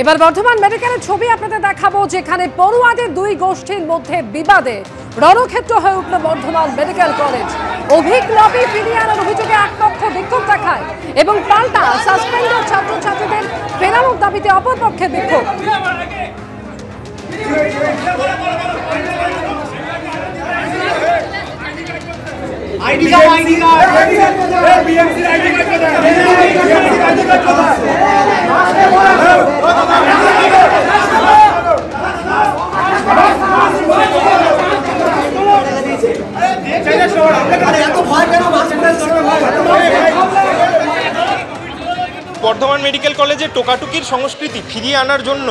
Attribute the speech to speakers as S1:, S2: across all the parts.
S1: এবার বর্ধমান মেডিকেলের ছবি আপনাদের দেখাবো, যেখানে পড়ুয়াদের দুই গোষ্ঠীর মধ্যে বিবাদে রণক্ষেত্র হয়ে উঠল Bardhaman medical college. Abhik lobby ফিরিয়ে আনার অভিযোগে এক পক্ষ বিক্ষোভ দেখায় এবং পাল্টা সাসপেন্ডেড ছাত্রছাত্রীদের ফেরানোর দাবিতে অপর পক্ষে বিক্ষোভ।
S2: বর্ধমান মেডিকেল কলেজে টোকাটুকির সংস্কৃতি ফিরিয়ে আনার জন্য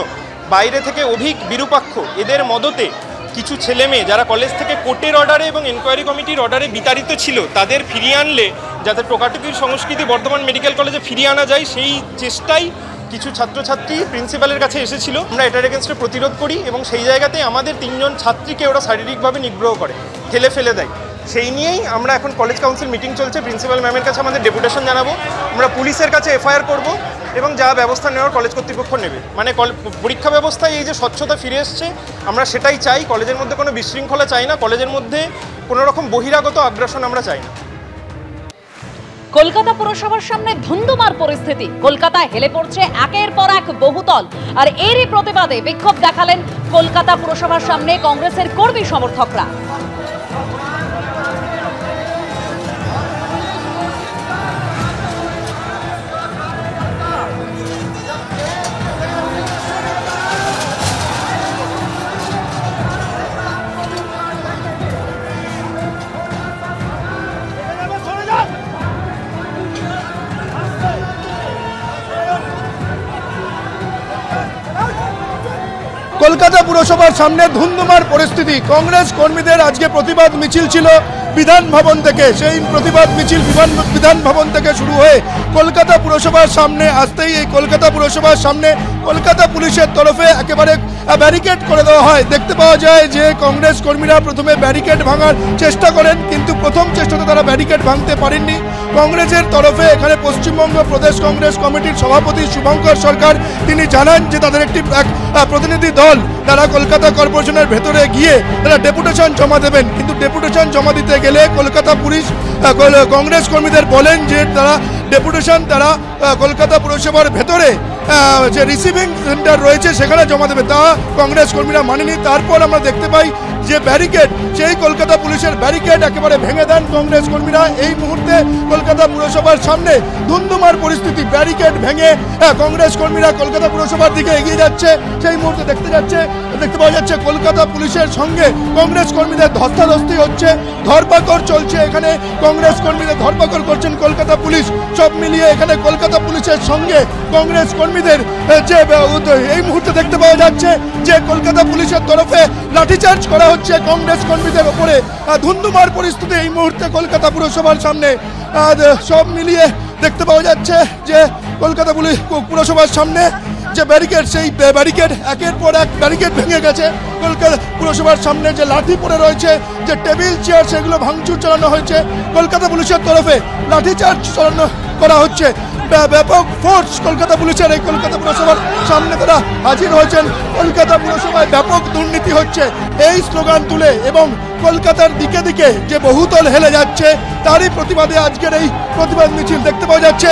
S2: বাইরে থেকে অভিক বিরূপাক্ষ এদের মদতে কিছু ছেলে মেয়ে যারা কলেজ থেকে কোর্টের অর্ডারে এবং এনকোয়ারি কমিটির অর্ডারে বিতাড়িত ছিল তাদের ফিরিয়ে আনলে যাতে টোকাটুকির সংস্কৃতি বর্ধমান মেডিকেল কলেজে ফিরিয়ে আনা যায়, সেই চেষ্টাই কিছু ছাত্রছাত্রী প্রিন্সিপালের কাছে এসেছিল। আমরা এটার এগেনস্টে প্রতিরোধ করি এবং সেই জায়গাতে আমাদের 3 জন ছাত্রীকে ওরা শারীরিকভাবে নিগ্রহ করে, ফেলে দেয়। সেই নিয়েই আমরা এখন কলেজ কাউন্সিল মিটিং চলছে। প্রিন্সিপাল ম্যামের কাছে আমাদের ডেপুটেশন জানাবো, আমরা পুলিশের কাছে এফআইআর করব এবং যা ব্যবস্থা নেওয়ার কলেজ কর্তৃপক্ষ নেবে। মানে পরীক্ষা ব্যবস্থায় এই যে স্বচ্ছতা ফিরে এসছে, আমরা সেটাই চাই। কলেজের মধ্যে কোনো বিশৃঙ্খলা চাই না, কলেজের মধ্যে কোনো রকম বহিরাগত আগ্রাসন আমরা চাই না।
S3: কলকাতা পুরসভার সামনে ধুন্ধুমার পরিস্থিতি। কলকাতায় হেলে পড়ছে একের পর এক বহুতল, আর এরই প্রতিবাদে বিক্ষোভ দেখালেন কলকাতা পুরসভার সামনে কংগ্রেসের কর্মী সমর্থকরা।
S4: কলকাতা পুরসভার সামনে ধুন্ধুমার পরিস্থিতি। কংগ্রেস কর্মীদের আজকে প্রতিবাদ মিছিল ছিল বিধান ভবন থেকে। সেই প্রতিবাদ মিছিল বিধান ভবন থেকে শুরু হয়ে কলকাতা পুরসভার সামনে আসতেই এই কলকাতা পুরসভার সামনে কলকাতা পুলিশের তরফে একেবারে ব্যারিকেড করে দেওয়া হয়। দেখতে পাওয়া যায় যে কংগ্রেস কর্মীরা প্রথমে ব্যারিকেড ভাঙার চেষ্টা করেন, কিন্তু প্রথম চেষ্টাতে তারা ব্যারিকেড ভাঙতে পারেননি। কংগ্রেসের তরফে এখানে পশ্চিমবঙ্গ প্রদেশ কংগ্রেস কমিটির সভাপতি শুভঙ্কর সরকার তিনি জানান যে তাদের একটি প্রতিনিধি দল তারা কলকাতা কর্পোরেশনের ভেতরে গিয়ে তারা ডেপুটেশন জমা দেবেন, কিন্তু ডেপুটেশন জমা দিতে গেলে কলকাতা পুলিশ কংগ্রেস কর্মীদের বলেন যে তারা ডেপুটেশন তারা কলকাতা পুরসভার ভেতরে যে রিসিভিং সেন্টার রয়েছে সেখানে জমা দেবে। তা কংগ্রেস কর্মীরা মানেনি। তারপর আমরা দেখতে পাই যে ব্যারিকেড, সেই কলকাতা পুলিশের ব্যারিকেড একেবারে ভেঙে দেন কংগ্রেস কর্মীরা। এই মুহূর্তে কলকাতা পুরসভার সামনে ধুন্ধুমার পরিস্থিতি। ব্যারিকেড ভেঙে কংগ্রেস কর্মীরা কলকাতা পুরসভার দিকে এগিয়ে যাচ্ছে। সেই মুহূর্তে দেখতে পাওয়া যাচ্ছে কলকাতা পুলিশের সঙ্গে কংগ্রেস কর্মীদের ধস্তাধস্তি হচ্ছে, ধরপাকড় চলছে। এখানে কংগ্রেস কর্মীদের ধরপাকড় করছেন কলকাতা পুলিশ। সব মিলিয়ে এখানে কলকাতা পুলিশের সঙ্গে কংগ্রেস কর্মীদের যে এই মুহূর্তে দেখতে পাওয়া যাচ্ছে যে কলকাতা পুলিশের তরফে লাঠিচার্জ করা হচ্ছে কংগ্রেস কর্মীদের ওপরে। ধুন্ধুমার পরিস্থিতি এই মুহূর্তে কলকাতা পুরসভার সামনে। সব মিলিয়ে দেখতে পাওয়া যাচ্ছে যে কলকাতা পুরসভার সামনে যে ব্যারিকেড, সেই ব্যারিকেড একের পর এক ব্যারিকেড ভেঙে গেছে। কলকাতা পুরসভার সামনে যে লাঠি পড়ে রয়েছে, যে টেবিল চেয়ার, সেগুলো ভাঙচুর চালানো হয়েছে। কলকাতা পুলিশের তরফে লাঠিচার্জ চালানো করা হচ্ছে। ব্যাপক ফোর্স কলকাতা পুলিশের এই কলকাতা পুরসভার সামনে তারা হাজির হয়েছেন। কলকাতা পুরসভায় ব্যাপক দুর্নীতি হচ্ছে এই স্লোগান তুলে এবং কলকাতার দিকে দিকে যে বহুতল হেলে যাচ্ছে তারই প্রতিবাদে আজকের এই প্রতিবাদ মিছিল দেখতে পাওয়া যাচ্ছে।